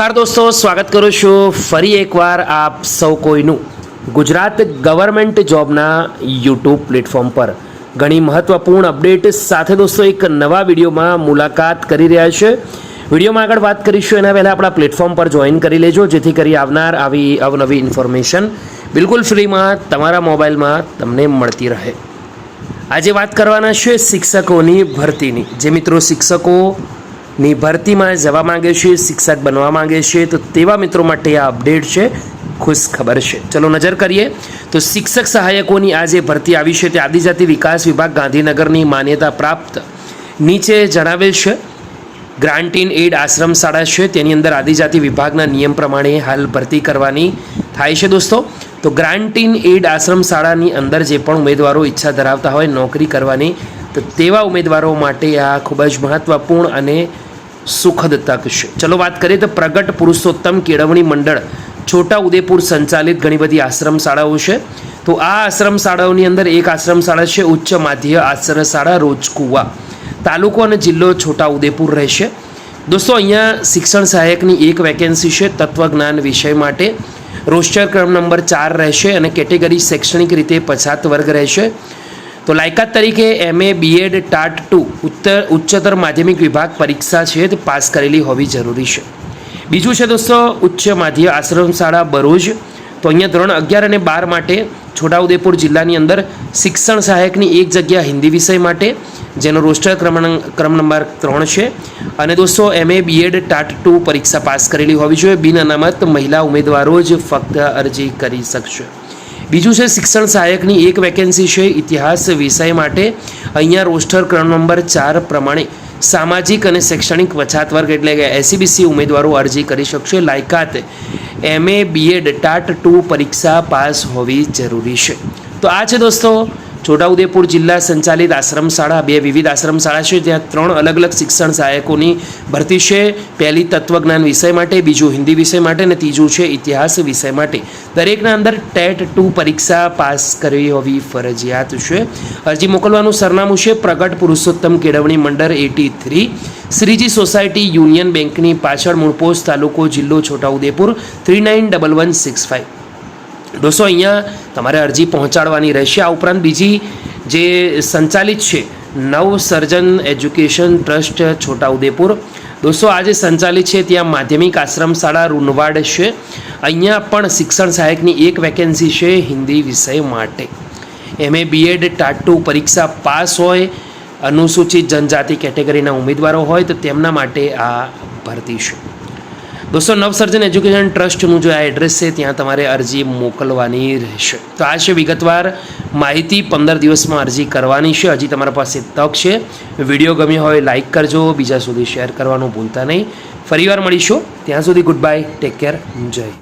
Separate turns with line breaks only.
નમસ્કાર દોસ્તો, સ્વાગત કરું છું ફરી એકવાર આપ સૌ કોઈનું ગુજરાત ગવર્મેન્ટ જોબના યુટ્યુબ પ્લેટફોર્મ પર ઘણી મહત્વપૂર્ણ અપડેટ સાથે દોસ્તો એક નવા વિડીયોમાં મુલાકાત કરી રહ્યા છે। વિડીયોમાં આગળ વાત કરીશું એના પહેલાં આપણા પ્લેટફોર્મ પર જોઈન કરી લેજો, જેથી કરી આવનાર આવી અવનવી ઇન્ફોર્મેશન બિલકુલ ફ્રીમાં તમારા મોબાઈલમાં તમને મળતી રહે। આજે વાત કરવાના છે શિક્ષકોની ભરતીની। જે મિત્રો શિક્ષકોની ભરતીમાં જવા માંગે છે, શિક્ષક બનવા માંગે છે, તો તેવા મિત્રો માટે આ અપડેટ છે, ખુશ ખબર છે। ચલો નજર કરીએ તો શિક્ષક સહાયકોની આ જે ભરતી આવી છે તે આદિજાતિ વિકાસ વિભાગ ગાંધીનગરની માન્યતા પ્રાપ્ત નીચે જણાવેલ છે ગ્રાન્ટ ઇન એડ આશ્રમ શાળા છે, તેની અંદર આદિજાતિ વિભાગના નિયમ પ્રમાણે હાલ ભરતી કરવાની થાય છે દોસ્તો। તો ગ્રાન્ટ ઇન એડ આશ્રમ શાળાની અંદર જે પણ ઉમેદવારો ઈચ્છા ધરાવતા હોય નોકરી કરવાની, તો તેવા ઉમેદવારો માટે આ ખૂબ જ મહત્વપૂર્ણ અને સુખદ તક છે। ચલો વાત કરીએ તો પ્રગટ પુરુષોત્તમ કેળવણી મંડળ છોટા ઉદેપુર સંચાલિત ઘણી બધી આશ્રમ શાળાઓ છે। તો આ આશ્રમ શાળાઓની અંદર એક આશ્રમ શાળા છે ઉચ્ચ માધ્ય આશ્રમ શાળા રોજકુવા, તાલુકો અને જિલ્લો છોટા ઉદેપુર રહેશે દોસ્તો। અહીંયા શિક્ષણ સહાયકની એક વેકેન્સી છે તત્વજ્ઞાન વિષય માટે। રોસ્ટર ક્રમ નંબર 4 રહેશે અને કેટેગરી શૈક્ષણિક રીતે પછાત વર્ગ રહેશે। તો લાયકાત તરીકે MA BEd ટાટ 2 ઉચ્ચતર માધ્યમિક વિભાગ પરીક્ષા છે તે પાસ કરેલી હોવી જરૂરી છે। બીજું છે દોસ્તો ઉચ્ચ માધ્ય આશ્રમ શાળા ભરૂચ। તો અહીંયા ધોરણ 11 અને 12 માટે છોટાઉદેપુર જિલ્લાની અંદર શિક્ષણ સહાયકની એક જગ્યા હિન્દી વિષય માટે, જેનો રોસ્ટર ક્રમ નંબર 3 છે। અને દોસ્તો MA BEd ટાટ 2 પરીક્ષા પાસ કરેલી હોવી જોઈએ। બિન અનામત મહિલા ઉમેદવારો જ ફક્ત અરજી કરી શકશે। બીજું છે શિક્ષણ સહાયકની એક વેકેન્સી છે ઇતિહાસ વિષય માટે। અહીંયા રોસ્ટર ક્રમ નંબર 4 પ્રમાણે સામાજિક અને શૈક્ષણિક પછાત વર્ગ એટલે કે SCBC ઉમેદવારો અરજી કરી શકશે। લાયકાત MA BEd ટાટ 2 પરીક્ષા પાસ હોવી જરૂરી છે। તો આ છે દોસ્તો છોટાઉદેપુર જિલ્લા સંચાલિત આશ્રમ શાળા। બે વિવિધ આશ્રમ શાળા છે, ત્યાં 3 અલગ અલગ શિક્ષણ સહાયકોની ભરતી છે। પહેલી તત્વજ્ઞાન વિષય માટે, બીજું હિન્દી વિષય માટે અને ત્રીજું છે ઇતિહાસ વિષય માટે। દરેકના અંદર ટેટ 2 પરીક્ષા પાસ કરવી હોવી ફરજિયાત છે। અરજી મોકલવાનું સરનામું છે પ્રગટ પુરુષોત્તમ કેળવણી મંડળ 83 શ્રીજી સોસાયટી યુનિયન બેંકની પાછળ, મૂળ પોસ્ટ તાલુકો જિલ્લો છોટાઉદેપુર 391165। દોસ્તો અહીંયા તમારે અરજી પહોંચાડવાની રહેશે। આ ઉપરાંત બીજી જે સંચાલિત છે નવ સર્જન એજ્યુકેશન ટ્રસ્ટ છોટાઉદેપુર દોસ્તો, આ જે સંચાલિત છે ત્યાં માધ્યમિક આશ્રમ શાળા રૂનવાડ છે। અહીંયા પણ શિક્ષણ સહાયકની એક વેકેન્સી છે હિન્દી વિષય માટે। MA BEd ટાટ 2 પરીક્ષા પાસ હોય, અનુસૂચિત જનજાતિ કેટેગરીના ઉમેદવારો હોય તો તેમના માટે આ ભરતી છે દોસ્તો। નવસર્જન એજ્યુકેશન ટ્રસ્ટનું જો આ એડ્રેસ છે ત્યાં તમારે અરજી મોકલવાની રહેશે। તો આ છે વિગતવાર માહિતી। 15 દિવસમાં અરજી કરવાની છે। હજી તમારા પાસે તક છે। વિડીયો ગમ્યો હોય લાઇક કરજો, બીજા સુધી શેર કરવાનું ભૂલતા નહીં। ફરીવાર મળીશું, ત્યાં સુધી ગુડ બાય, ટેક કેર, જય।